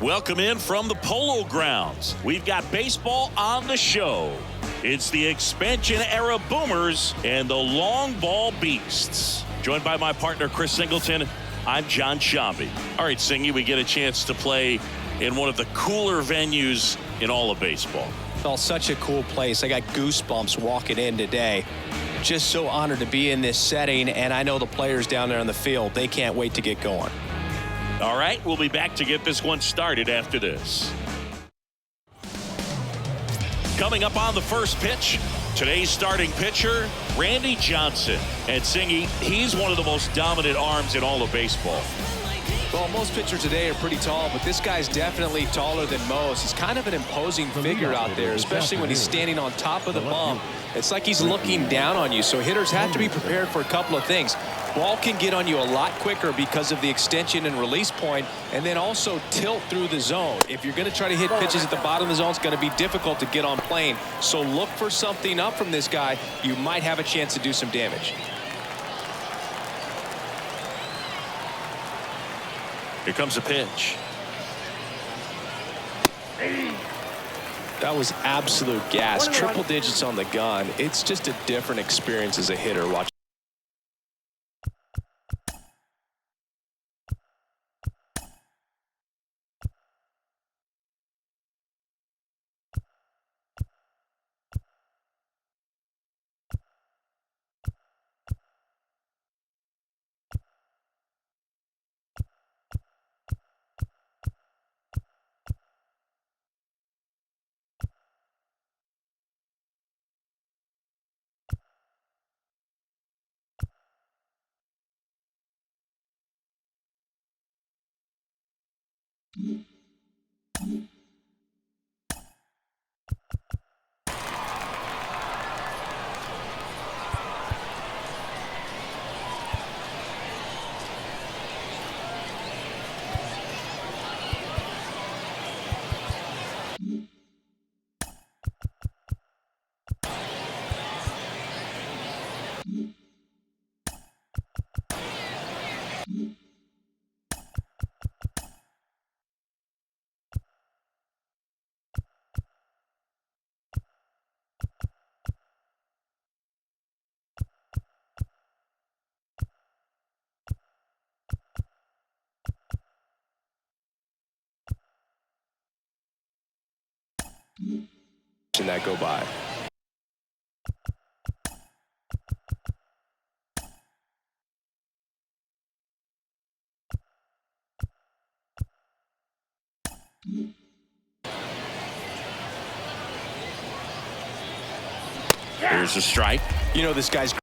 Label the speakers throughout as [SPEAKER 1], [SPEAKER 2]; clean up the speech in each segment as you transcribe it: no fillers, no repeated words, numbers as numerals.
[SPEAKER 1] Welcome in from the Polo Grounds. We've got baseball on the show. It's the expansion era Boomers and the long ball Beasts. Joined by my partner, Chris Singleton, I'm John Shambi. All right, Singy, we get a chance to play in one of the cooler venues in all of baseball.
[SPEAKER 2] Oh, such a cool place. I got goosebumps walking in today. Just so honored to be in this setting, and I know the players down there on the field, they can't wait to get going.
[SPEAKER 1] All right, we'll be back to get this one started after this. Coming up on the first pitch, today's starting pitcher, Randy Johnson. And Singy, he's one of the most dominant arms in all of baseball.
[SPEAKER 2] Well, most pitchers today are pretty tall, but this guy's definitely taller than most. He's kind of an imposing figure out there, especially when he's standing on top of the bump. It's like he's looking down on you, so hitters have to be prepared for a couple of things. Ball can get on you a lot quicker because of the extension and release point, and then also tilt through the zone. If you're going to try to hit pitches at the bottom of the zone, it's going to be difficult to get on plane. So look for something up from this guy. You might have a chance to do some damage.
[SPEAKER 1] Here comes a pitch.
[SPEAKER 2] That was absolute gas. Triple digits on the gun. It's just a different experience as a hitter. Watch. And that go by.
[SPEAKER 1] Here's a strike.
[SPEAKER 2] You know, this guy's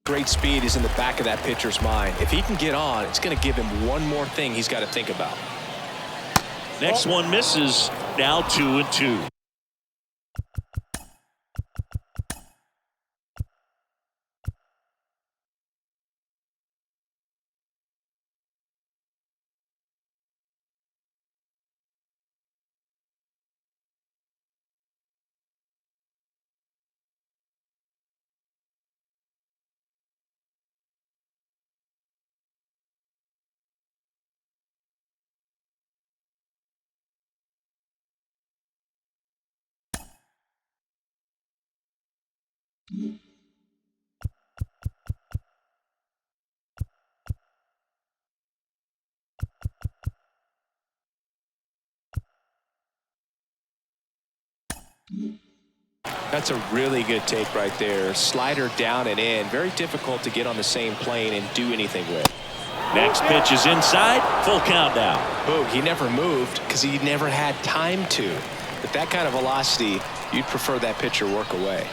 [SPEAKER 2] great speed is in the back of that pitcher's mind. If he can get on, it's going to give him one more thing he's got to think about.
[SPEAKER 1] Next one misses. Now 2-2.
[SPEAKER 2] That's a really good take right there. Slider down and in. Very difficult to get on the same plane and do anything with.
[SPEAKER 1] Next pitch is inside. Full count now.
[SPEAKER 2] Boom, he never moved because he never had time to. With that kind of velocity, you'd prefer that pitcher work away.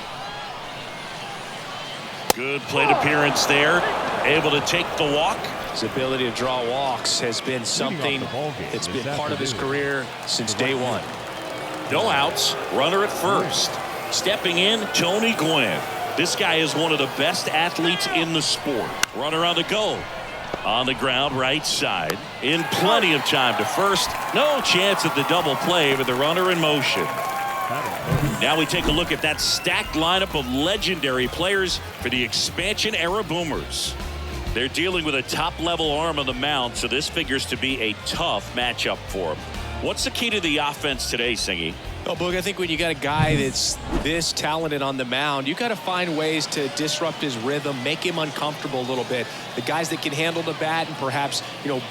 [SPEAKER 1] Good plate appearance there. Able to take the walk.
[SPEAKER 2] His ability to draw walks has been something that's been part of his career since day one.
[SPEAKER 1] No outs. Runner at first. Stepping in, Tony Gwynn. This guy is one of the best athletes in the sport. Runner on the go. On the ground, right side. In plenty of time to first. No chance at the double play with the runner in motion. Now we take a look at that stacked lineup of legendary players for the expansion era Boomers. They're dealing with a top-level arm on the mound, so this figures to be a tough matchup for them. What's the key to the offense today, Singy?
[SPEAKER 2] Oh, Boog, I think when you got a guy that's this talented on the mound, you got to find ways to disrupt his rhythm, make him uncomfortable a little bit. The guys that can handle the bat and perhaps,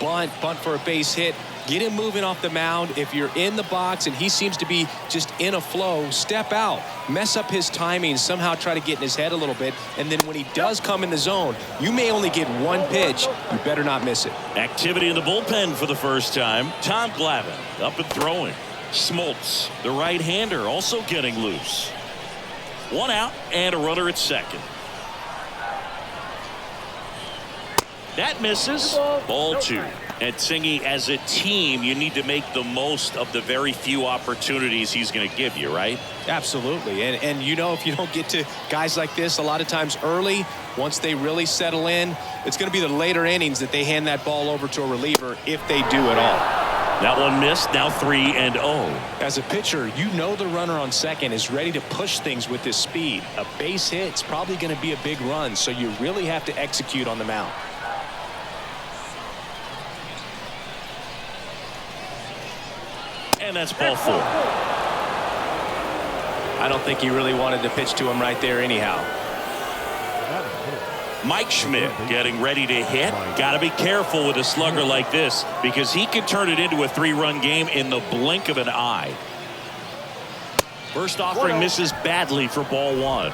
[SPEAKER 2] bunt for a base hit, get him moving off the mound. If you're in the box and he seems to be just in a flow, step out, mess up his timing, somehow try to get in his head a little bit. And then when he does come in the zone, you may only get one pitch. You better not miss it.
[SPEAKER 1] Activity in the bullpen for the first time. Tom Glavine up and throwing. Smoltz, the right-hander, also getting loose. One out and a runner at second. That misses. Ball two. And Singy, as a team, you need to make the most of the very few opportunities he's going to give you, right?
[SPEAKER 2] Absolutely. And if you don't get to guys like this a lot of times early, once they really settle in, it's going to be the later innings that they hand that ball over to a reliever if they do at all.
[SPEAKER 1] That one missed. Now 3-0.
[SPEAKER 2] As a pitcher, the runner on second is ready to push things with his speed. A base hit's probably going to be a big run, so you really have to execute on the mound.
[SPEAKER 1] And that's ball four.
[SPEAKER 2] I don't think he really wanted to pitch to him right there anyhow.
[SPEAKER 1] Mike Schmidt getting ready to hit. Got to be careful with a slugger like this because he can turn it into a 3-run game in the blink of an eye. First offering misses badly for ball one.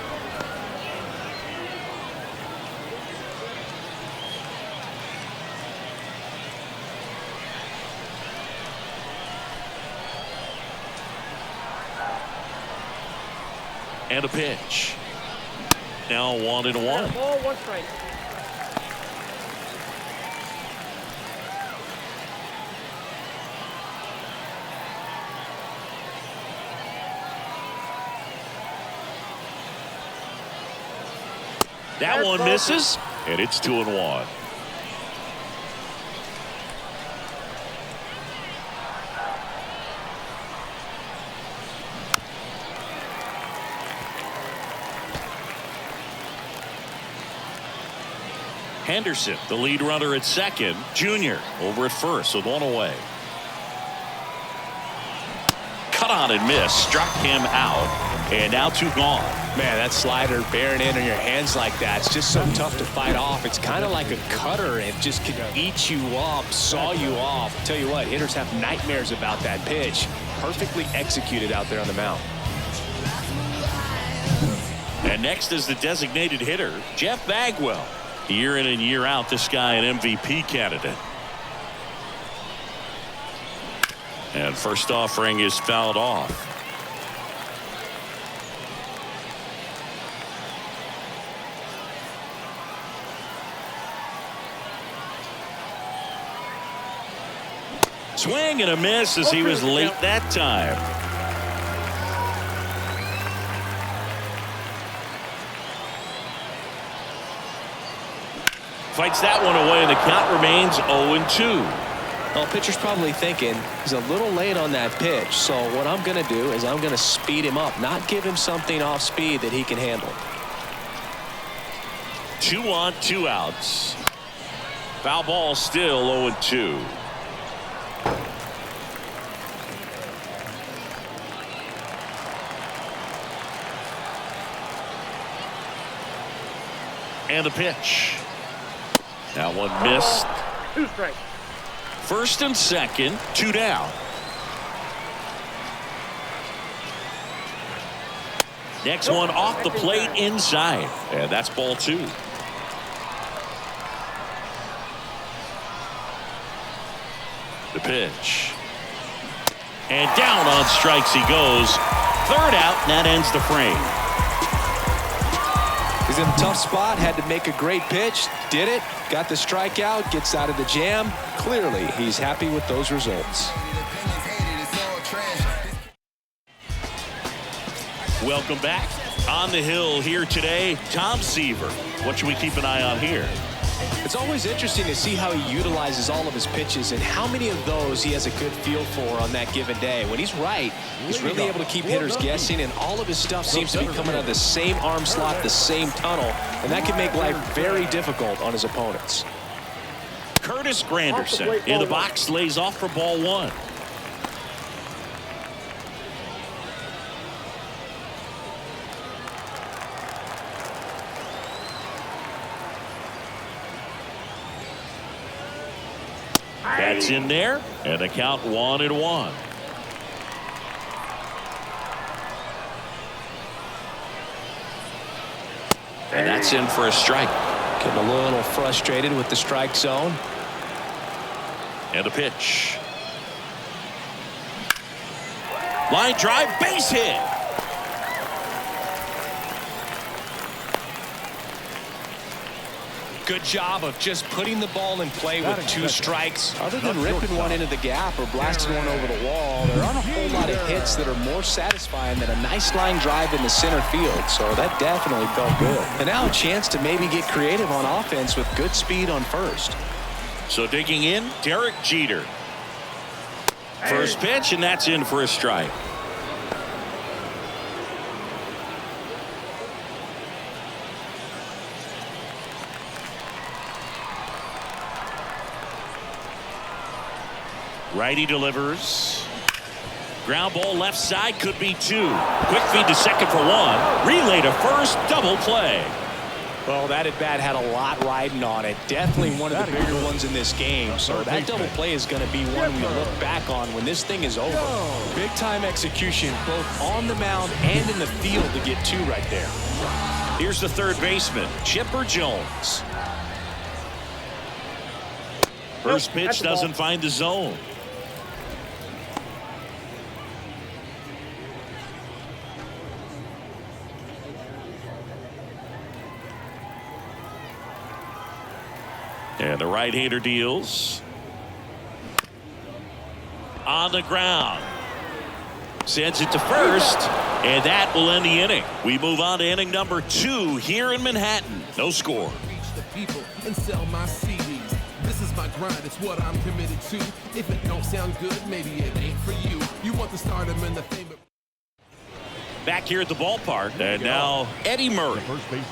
[SPEAKER 1] And a pitch. Now 1-1.
[SPEAKER 3] Ball, one strike.
[SPEAKER 1] That one misses, and it's 2-1. Henderson, the lead runner at second. Junior over at first with one away. Cut on and miss. Struck him out. And now 2 gone.
[SPEAKER 2] Man, that slider bearing in on your hands like that, it's just so tough to fight off. It's kind of like a cutter. It just can eat you up, saw you off. Tell you what, hitters have nightmares about that pitch. Perfectly executed out there on the mound.
[SPEAKER 1] And next is the designated hitter, Jeff Bagwell. Year in and year out, this guy an MVP candidate. And first offering is fouled off. Swing and a miss as he was late that time. Fights that one away, and the count remains 0-2.
[SPEAKER 2] Well, pitcher's probably thinking he's a little late on that pitch, so what I'm going to do is I'm going to speed him up, not give him something off speed that he can handle.
[SPEAKER 1] 2 on, 2 outs. Foul ball, still 0-2. And a pitch. That one missed.
[SPEAKER 3] 2 strikes.
[SPEAKER 1] First and second, 2 down. Next one off the plate inside. And that's ball 2. The pitch. And down on strikes he goes. 3rd out, and that ends the frame.
[SPEAKER 2] He's in a tough spot, had to make a great pitch, did it, got the strikeout, gets out of the jam. Clearly, he's happy with those results.
[SPEAKER 1] Welcome back. On the hill here today, Tom Seaver. What should we keep an eye on here?
[SPEAKER 2] It's always interesting to see how he utilizes all of his pitches and how many of those he has a good feel for on that given day. When he's right, he's really able to keep hitters guessing, and all of his stuff seems to be coming out of the same arm slot, the same tunnel, and that can make life very difficult on his opponents.
[SPEAKER 1] Curtis Granderson in the box, lays off for ball one. That's in there, and the count 1-1. And that's in for a strike.
[SPEAKER 2] Getting a little frustrated with the strike zone.
[SPEAKER 1] And a pitch. Line drive, base hit.
[SPEAKER 2] Good job of just putting the ball in play with 2 strikes. Other than ripping one into the gap or blasting one over the wall, there aren't a whole lot of hits that are more satisfying than a nice line drive in the center field. So that definitely felt good. And now a chance to maybe get creative on offense with good speed on first.
[SPEAKER 1] So digging in, Derek Jeter. First pitch, and that's in for a strike. Righty delivers. Ground ball left side, could be 2. Quick feed to second for 1. Relay to first, double play.
[SPEAKER 2] Well, that at bat had a lot riding on it. Definitely one of the bigger ones in this game. So that double play is going to be one we look back on when this thing is over. Big time execution both on the mound and in the field to get 2 right there.
[SPEAKER 1] Here's the third baseman, Chipper Jones. First pitch doesn't find the zone. And the right-hander deals. On the ground. Sends it to first. And that will end the inning. We move on to inning number 2 here in Manhattan. No score.
[SPEAKER 4] Reach the people and sell my CDs. This is my grind. It's what I'm committed to. If it don't sound good, maybe it ain't for you. You want the stardom and the fame.
[SPEAKER 1] Back here at the ballpark. And now Eddie Murray.
[SPEAKER 5] First baseman,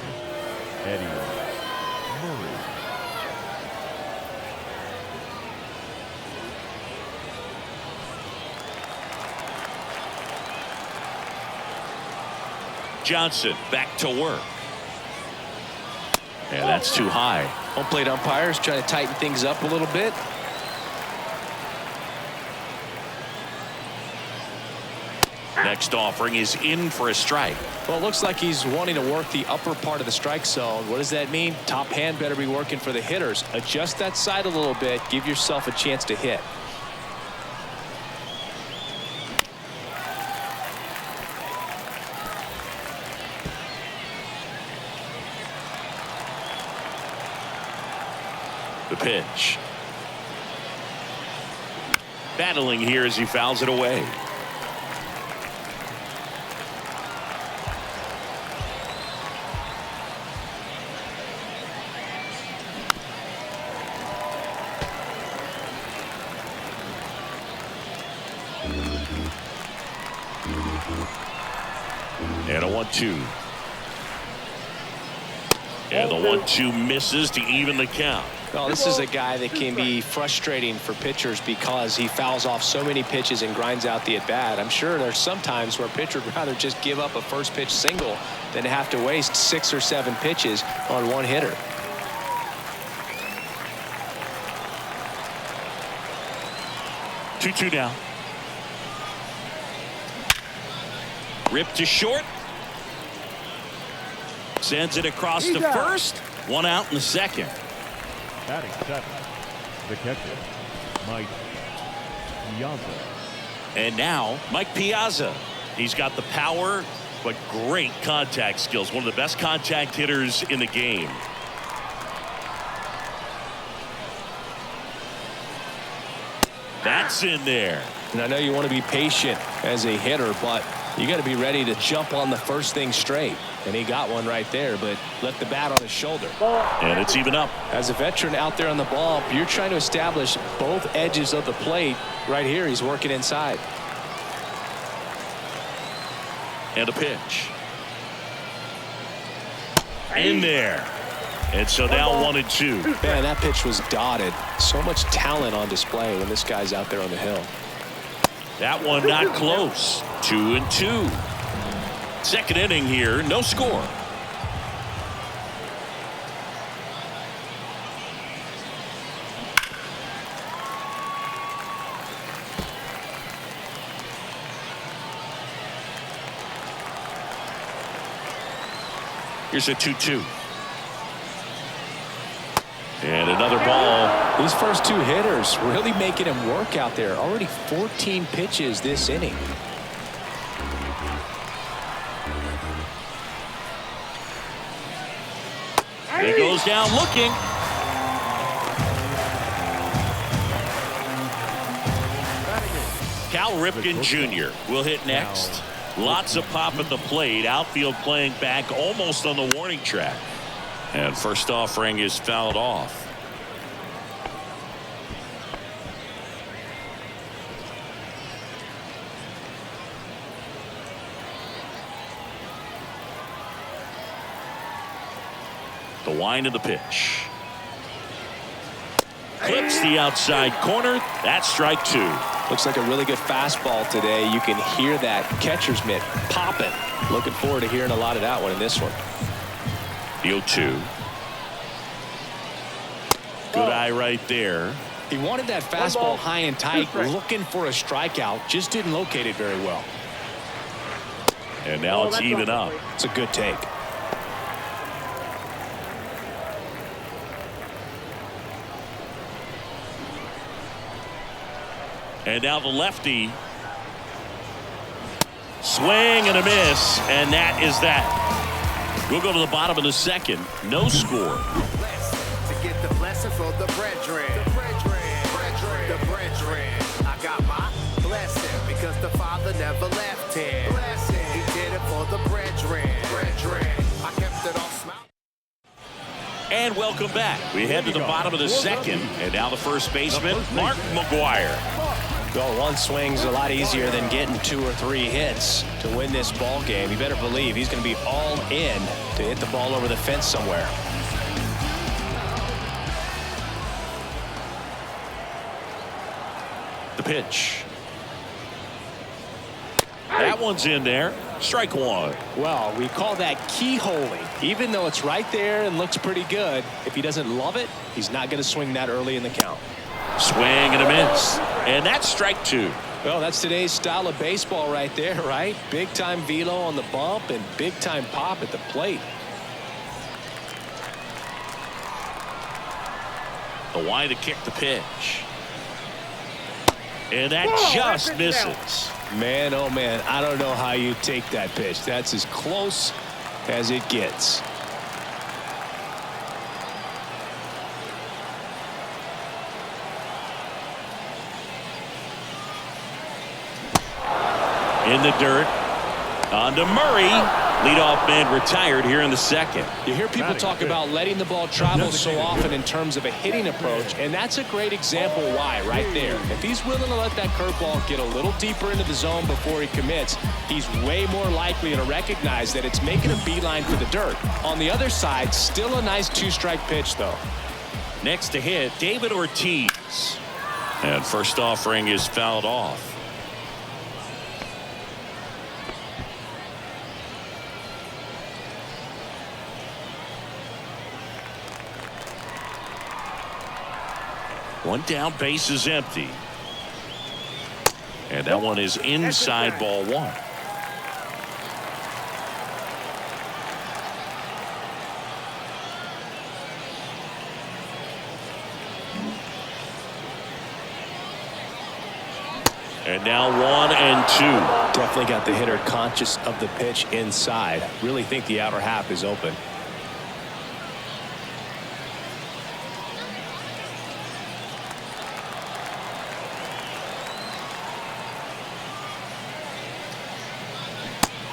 [SPEAKER 5] Eddie Murray.
[SPEAKER 1] Johnson back to work. And that's too high.
[SPEAKER 2] Home plate umpires trying to tighten things up a little bit.
[SPEAKER 1] Next offering is in for a strike.
[SPEAKER 2] Well, it looks like he's wanting to work the upper part of the strike zone. What does that mean? Top hand better be working for the hitters. Adjust that side a little bit. Give yourself a chance to hit.
[SPEAKER 1] The pitch. Battling here as he fouls it away. And a 1-2. And the 1-2 misses to even the count.
[SPEAKER 2] Well, this is a guy that can be frustrating for pitchers because he fouls off so many pitches and grinds out the at-bat. I'm sure there's some times where a pitcher would rather just give up a first pitch single than have to waste 6 or 7 pitches on one hitter.
[SPEAKER 1] Two down. Ripped to short. Sends it across to first. 1 out in the second.
[SPEAKER 5] Batting 7, the catcher, Mike Piazza.
[SPEAKER 1] And now Mike Piazza. He's got the power, but great contact skills. One of the best contact hitters in the game. That's in there.
[SPEAKER 2] And I know you want to be patient as a hitter, but you got to be ready to jump on the first thing straight. And he got one right there, but left the bat on his shoulder.
[SPEAKER 1] And it's even up.
[SPEAKER 2] As a veteran out there on the ball, you're trying to establish both edges of the plate. Right here, he's working inside.
[SPEAKER 1] And a pitch. In there. And so now 1-2.
[SPEAKER 2] Man, that pitch was dotted. So much talent on display when this guy's out there on the hill.
[SPEAKER 1] That one not close. 2-2. Second inning here, no score. Here's a 2-2. And another ball.
[SPEAKER 2] These first two hitters really making him work out there. Already 14 pitches this inning.
[SPEAKER 1] He goes down looking. Cal Ripken Jr. will hit next. Lots of pop at the plate. Outfield playing back almost on the warning track. And first offering is fouled off. The wind of the pitch. Clips the outside corner. That's strike two.
[SPEAKER 2] Looks like a really good fastball today. You can hear that catcher's mitt popping. Looking forward to hearing a lot of that one in this one.
[SPEAKER 1] The 0-2. Good eye right there.
[SPEAKER 2] He wanted that fastball high and tight, looking for a strikeout. Just didn't locate it very well.
[SPEAKER 1] And now it's even up.
[SPEAKER 2] It's a good take.
[SPEAKER 1] And now the lefty. Swing and a miss. And that is that. We'll go to the bottom of the second. No score.
[SPEAKER 6] To get the blessing for the brethren. The brethren. I got my blessing because the Father never left him. He did it for the brethren. I kept it all smiling.
[SPEAKER 1] And welcome back. We head to the bottom of the second. And now the first baseman, Mark McGuire.
[SPEAKER 2] Well, one swing's a lot easier than getting 2 or 3 hits to win this ball game. You better believe he's going to be all in to hit the ball over the fence somewhere.
[SPEAKER 1] The pitch. That one's in there. Strike one.
[SPEAKER 2] Well, we call that keyholing. Even though it's right there and looks pretty good, if he doesn't love it, he's not going to swing that early in the count.
[SPEAKER 1] Swing and a miss. And that's strike two.
[SPEAKER 2] Well, that's today's style of baseball right there, right? Big time velo on the bump and big time pop at the plate.
[SPEAKER 1] The wind to kick the pitch. And that just misses.
[SPEAKER 2] Man, oh man, I don't know how you take that pitch. That's as close as it gets.
[SPEAKER 1] In the dirt. On to Murray. Leadoff man retired here in the second.
[SPEAKER 2] You hear people talk about letting the ball travel so often in terms of a hitting approach, and that's a great example why right there. If he's willing to let that curveball get a little deeper into the zone before he commits, he's way more likely to recognize that it's making a beeline for the dirt. On the other side, still a nice 2-strike pitch, though.
[SPEAKER 1] Next to hit, David Ortiz. And first offering is fouled off. One down, base is empty. And that one is inside ball one. And now 1-2.
[SPEAKER 2] Definitely got the hitter conscious of the pitch inside. Really think the outer half is open.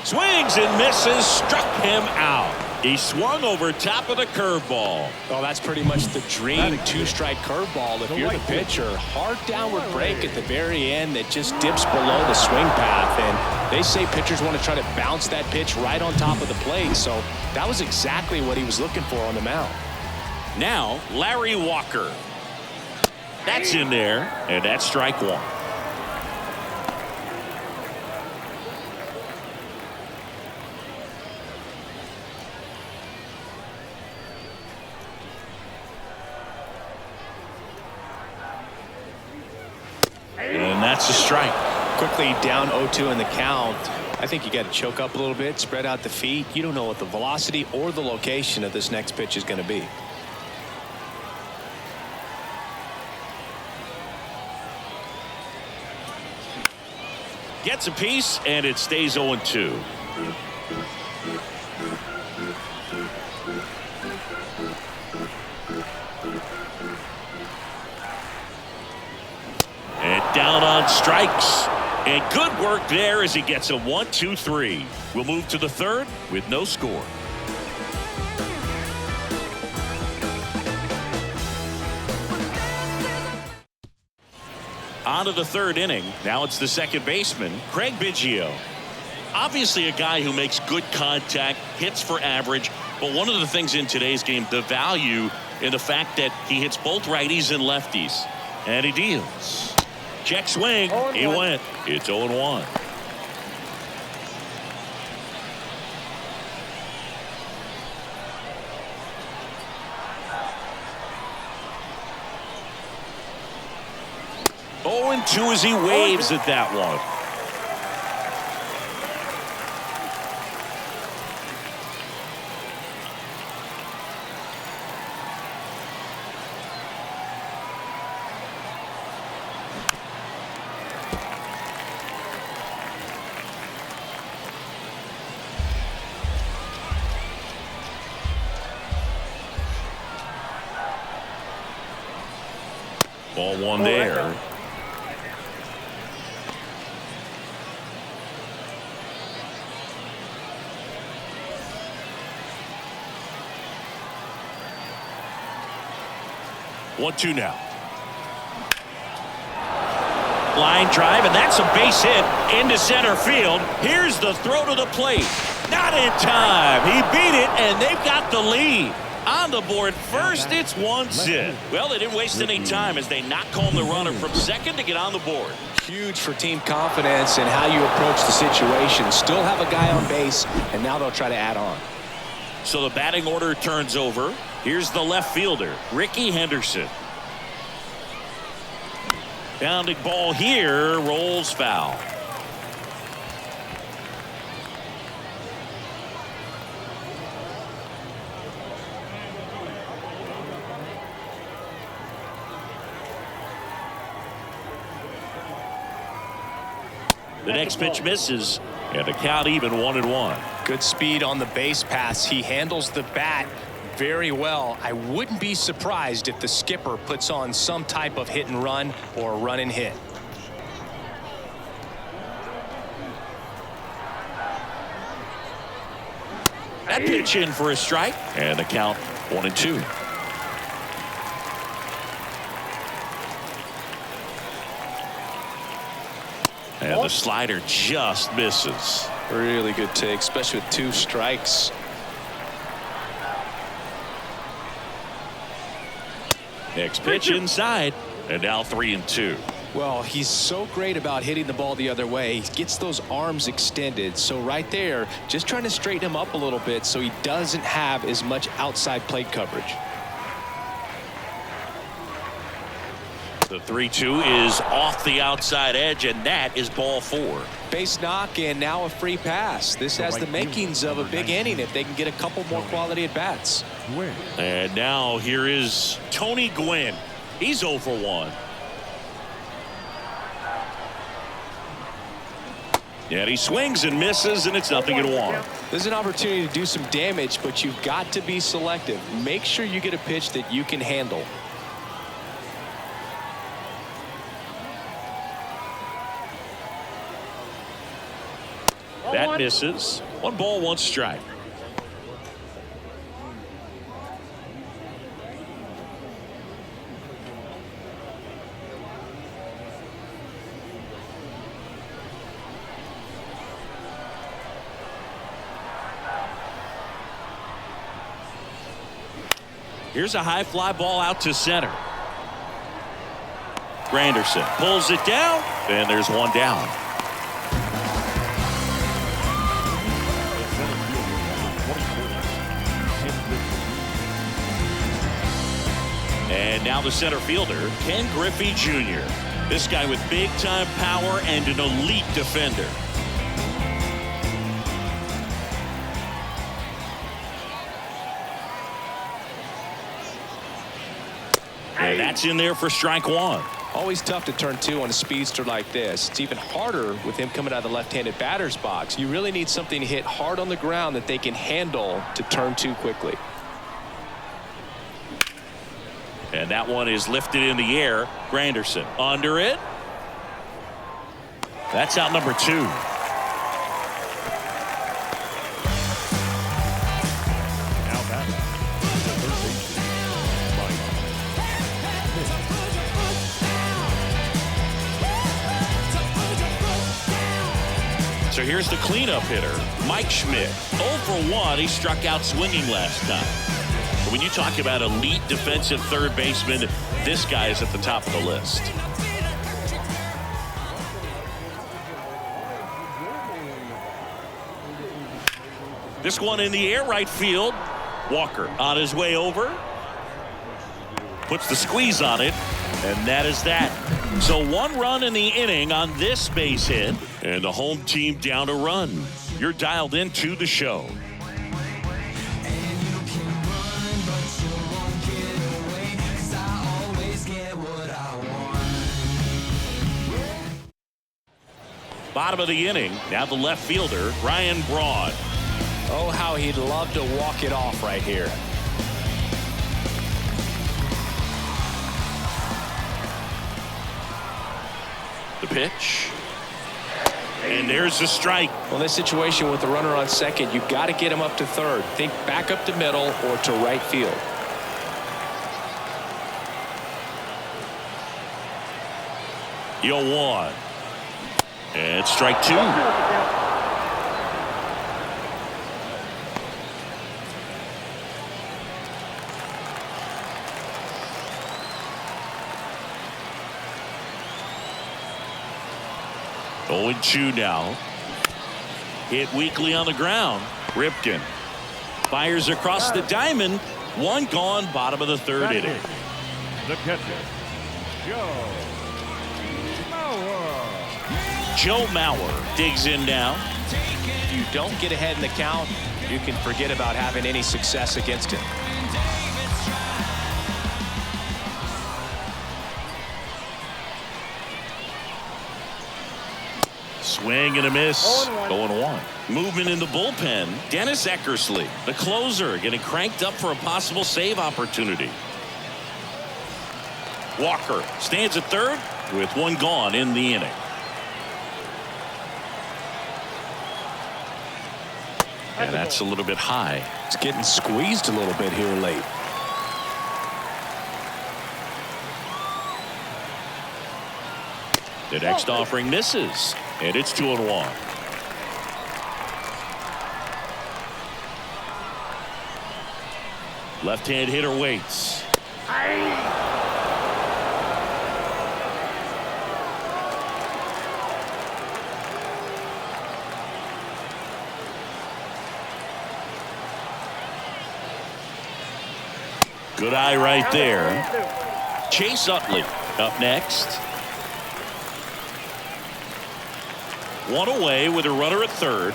[SPEAKER 1] Swings and misses, struck him out. He swung over top of the curveball.
[SPEAKER 2] Well, that's pretty much the dream two-strike curveball if you're the pitcher. Hard downward break at the very end that just dips below the swing path. And they say pitchers want to try to bounce that pitch right on top of the plate. So that was exactly what he was looking for on the mound.
[SPEAKER 1] Now, Larry Walker. That's in there, and that's strike one. And that's a strike.
[SPEAKER 2] Quickly down 0-2 in the count. I think you got to choke up a little bit, spread out the feet. You don't know what the velocity or the location of this next pitch is going to be.
[SPEAKER 1] Gets a piece, and it stays 0-2. And down on strikes. And good work there as he gets a 1-2-3. We'll move to the third with no score. On to the third inning. Now it's the second baseman, Craig Biggio. Obviously a guy who makes good contact, hits for average, but one of the things in today's game, the value in the fact that he hits both righties and lefties. And he deals. Check swing. He went. It's 0-1. And 2 as he waves at that one. Ball one there. One, two now. Line drive, and that's a base hit into center field. Here's the throw to the plate. Not in time. He beat it, and they've got the lead. On the board first, it's 1-0. Well, they didn't waste any time as they knock home the runner from second to get on the board.
[SPEAKER 2] Huge for team confidence and how you approach the situation. Still have a guy on base, and now they'll try to add on.
[SPEAKER 1] So the batting order turns over. Here's the left fielder, Ricky Henderson. Bounding ball here, rolls foul. The next pitch misses, and the count even 1-1.
[SPEAKER 2] Good speed on the base pass. He handles the bat very well. I wouldn't be surprised if the skipper puts on some type of hit and run or run and hit.
[SPEAKER 1] That pitch in for a strike, and the count 1-2. And the slider just misses.
[SPEAKER 2] Really good take, especially with 2 strikes.
[SPEAKER 1] Next pitch inside, and now 3-2.
[SPEAKER 2] Well, he's so great about hitting the ball the other way. He gets those arms extended. So right there, just trying to straighten him up a little bit so he doesn't have as much outside plate coverage.
[SPEAKER 1] The 3-2 is off the outside edge, and that is ball 4.
[SPEAKER 2] Base knock, and now a free pass. This has the makings of a big inning if they can get a couple more quality at bats.
[SPEAKER 1] And now here is Tony Gwynn. He's 0 for 1. And he swings and misses, and it's 0-1.
[SPEAKER 2] There's an opportunity to do some damage, but you've got to be selective. Make sure you get a pitch that you can handle.
[SPEAKER 1] That misses. 1 ball, 1 strike. Here's a high fly ball out to center. Granderson pulls it down, and there's 1 down. And now the center fielder, Ken Griffey Jr. This guy with big-time power and an elite defender. And that's in there for strike 1.
[SPEAKER 2] Always tough to turn 2 on a speedster like this. It's even harder with him coming out of the left-handed batter's box. You really need something to hit hard on the ground that they can handle to turn 2 quickly.
[SPEAKER 1] And that one is lifted in the air. Granderson under it. That's out number 2.
[SPEAKER 5] Now batting, the third baseman, Mike.
[SPEAKER 1] So here's the cleanup hitter, Mike Schmidt. 0 for 1. He struck out swinging last time. But when you talk about elite defensive third baseman, this guy is at the top of the list. This one in the air, right field. Walker on his way over. Puts the squeeze on it, and that is that. So 1 run in the inning on this base hit, and the home team down a run. You're dialed into the show. Bottom of the inning, now the left fielder, Ryan Braun.
[SPEAKER 2] Oh, how he'd love to walk it off right here.
[SPEAKER 1] The pitch. And there's the strike.
[SPEAKER 2] Well, this situation with the runner on second, you've got to get him up to third. Think back up to middle or to right field.
[SPEAKER 1] The 0-1. And strike 2. Oh, 2 now. Hit weakly on the ground. Ripken fires across the diamond. 1 gone, bottom of the 3rd inning.
[SPEAKER 5] The catcher, Joe Mauer.
[SPEAKER 1] Joe Mauer digs in now.
[SPEAKER 2] If you don't get ahead in the count, you can forget about having any success against him.
[SPEAKER 1] Swing and a miss. 0-1. Movement in the bullpen. Dennis Eckersley, the closer, getting cranked up for a possible save opportunity. Walker stands at third with 1 gone in the inning. And that's a little bit high.
[SPEAKER 2] It's getting squeezed a little bit here late.
[SPEAKER 1] The next offering misses, and it's 2-1. Left-hand hitter waits. Good eye right there. Chase Utley up next. 1 away with a runner at third.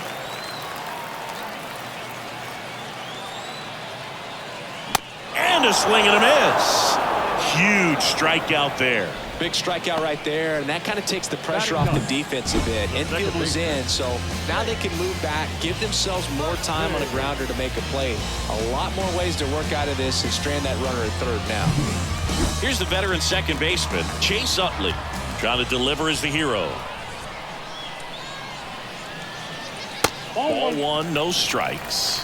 [SPEAKER 1] And a swing and a miss. Huge strikeout there.
[SPEAKER 2] Big strikeout right there, and that kind of takes the pressure off the defense a bit. Infield was in, so now they can move back, give themselves more time on a grounder to make a play. A lot more ways to work out of this and strand that runner at third now.
[SPEAKER 1] Here's the veteran second baseman, Chase Utley, trying to deliver as the hero. Ball one, no strikes.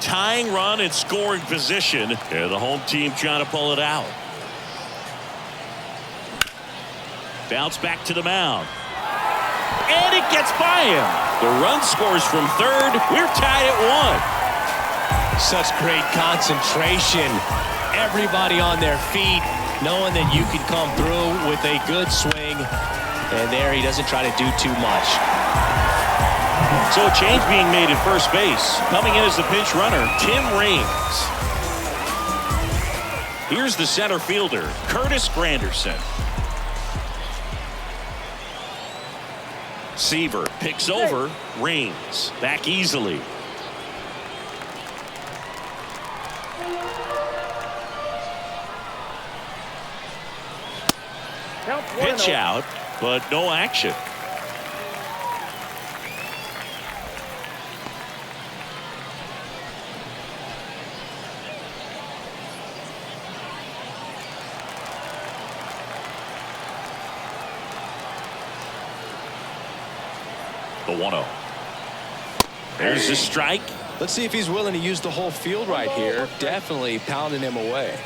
[SPEAKER 1] Tying run in scoring position. And the home team trying to pull it out. Bounce back to the mound. And it gets by him. The run scores from third. We're tied at 1.
[SPEAKER 2] Such great concentration. Everybody on their feet, knowing that you can come through with a good swing. And there he doesn't try to do too much.
[SPEAKER 1] So a change being made at first base. Coming in as the pinch runner, Tim Raines. Here's the center fielder, Curtis Granderson. Seaver picks over Raines. Back easily. Pitch out, but no action. The 1-0. There's the strike.
[SPEAKER 2] Let's see if he's willing to use the whole field right here. Definitely pounding him away.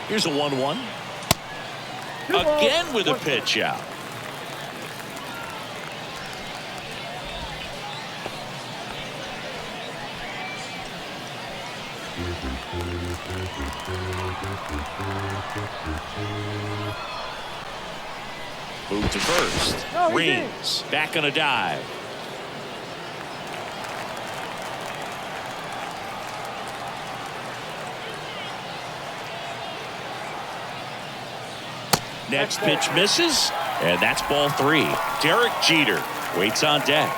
[SPEAKER 1] Here's a 1-1. Again with a pitch out. Move to first. Raines back on a dive. Next pitch misses, and that's ball 3. Derek Jeter waits on deck.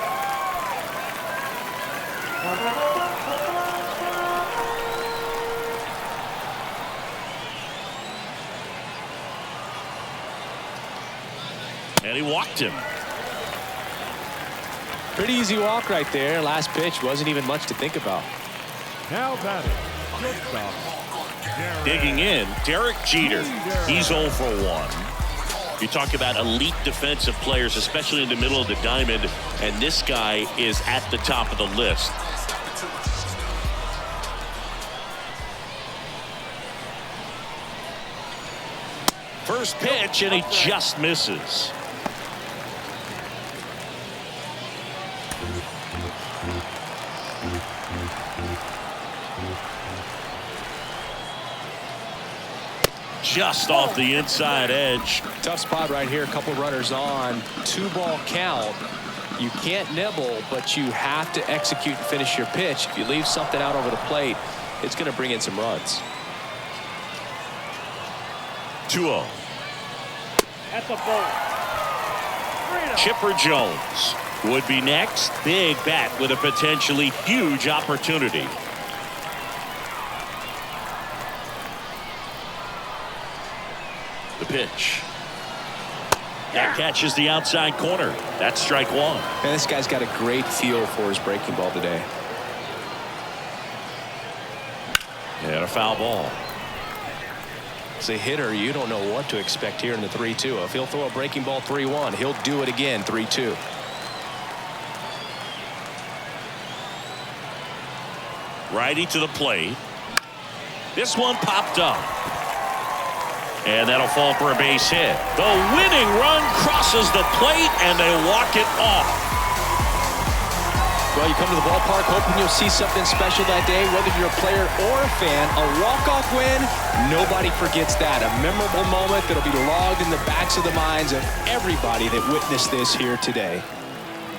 [SPEAKER 1] And he walked him.
[SPEAKER 2] Pretty easy walk right there. Last pitch wasn't even much to think about.
[SPEAKER 5] Now batting, shortstop,
[SPEAKER 1] Digging in, Derek Jeter. He's 0 for 1. You talk about elite defensive players, especially in the middle of the diamond, and this guy is at the top of the list. First pitch, and he just misses. Just off the inside edge.
[SPEAKER 2] Tough spot right here. A couple runners on. 2-ball count. You can't nibble, but you have to execute and finish your pitch. If you leave something out over the plate, it's going to bring in some runs.
[SPEAKER 1] 2-0.
[SPEAKER 3] At the ball.
[SPEAKER 1] Chipper Jones would be next. Big bat with a potentially huge opportunity. The pitch. That catches the outside corner. That's strike 1.
[SPEAKER 2] Man, this guy's got a great feel for his breaking ball today.
[SPEAKER 1] And a foul ball.
[SPEAKER 2] As a hitter, you don't know what to expect here in the 3-2. If he'll throw a breaking ball 3-1, he'll do it again 3-2.
[SPEAKER 1] Righty to the plate. This one popped up. And that'll fall for a base hit. The winning run crosses the plate, and they walk it off.
[SPEAKER 2] Well, you come to the ballpark hoping you'll see something special that day, whether you're a player or a fan. A walk-off win, nobody forgets that. A memorable moment that'll be logged in the backs of the minds of everybody that witnessed this here today.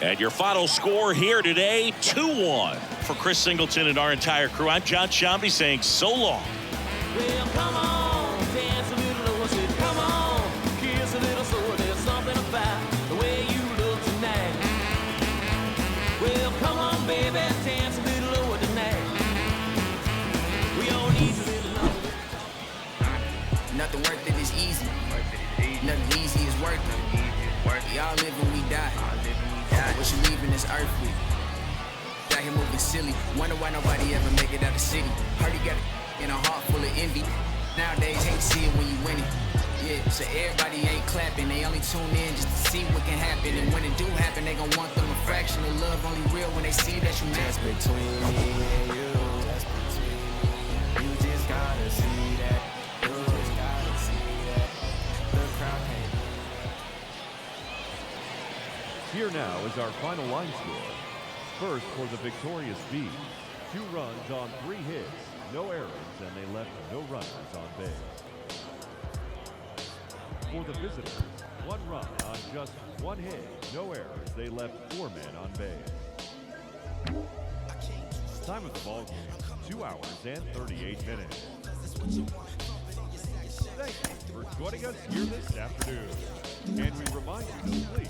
[SPEAKER 1] And your final score here today, 2-1. For Chris Singleton and our entire crew, I'm John Shambi saying so long.
[SPEAKER 7] Well, come on, dance a little, what's it? Come on, kiss a little, so there's something about the way you look tonight. Well, come on, baby, dance a little lower tonight. We all need a little longer.
[SPEAKER 8] Nothing worth it is easy. Nothing easy is worth it. We all live and we die. What you leaving this earth with? Out here moving silly. Wonder why nobody ever make it out the city. Heard he got in a heart full of envy. Nowadays, hate to see it when you winning. Yeah, so everybody ain't clapping. They only tune in just to see what can happen. And when it do happen, they gon' want them a fraction of love. Only real when they see that you mad.
[SPEAKER 6] That's between me and you. That's between me. You just gotta see that. You just gotta see that. The crowd can't.
[SPEAKER 5] Here now is our final line score. First for the victorious Bees, 2 runs on 3 hits, no errors, and they left no runners on base. For the visitors, 1 run on just 1 hit, no errors, they left 4 men on base. Time of the ball game, 2 hours and 38 minutes. Thank you for joining us here this afternoon. And we remind you to please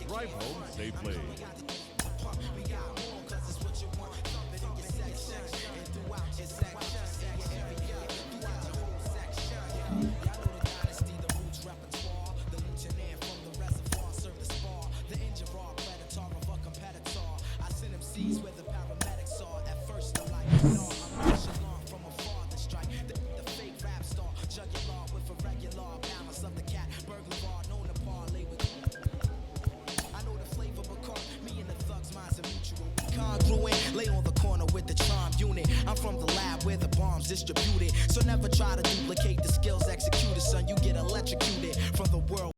[SPEAKER 5] drive home safely.
[SPEAKER 9] Lay on the corner with the charm unit. I'm from the lab where the bombs distributed. So never try to duplicate the skills executed, son. You get electrocuted from the world.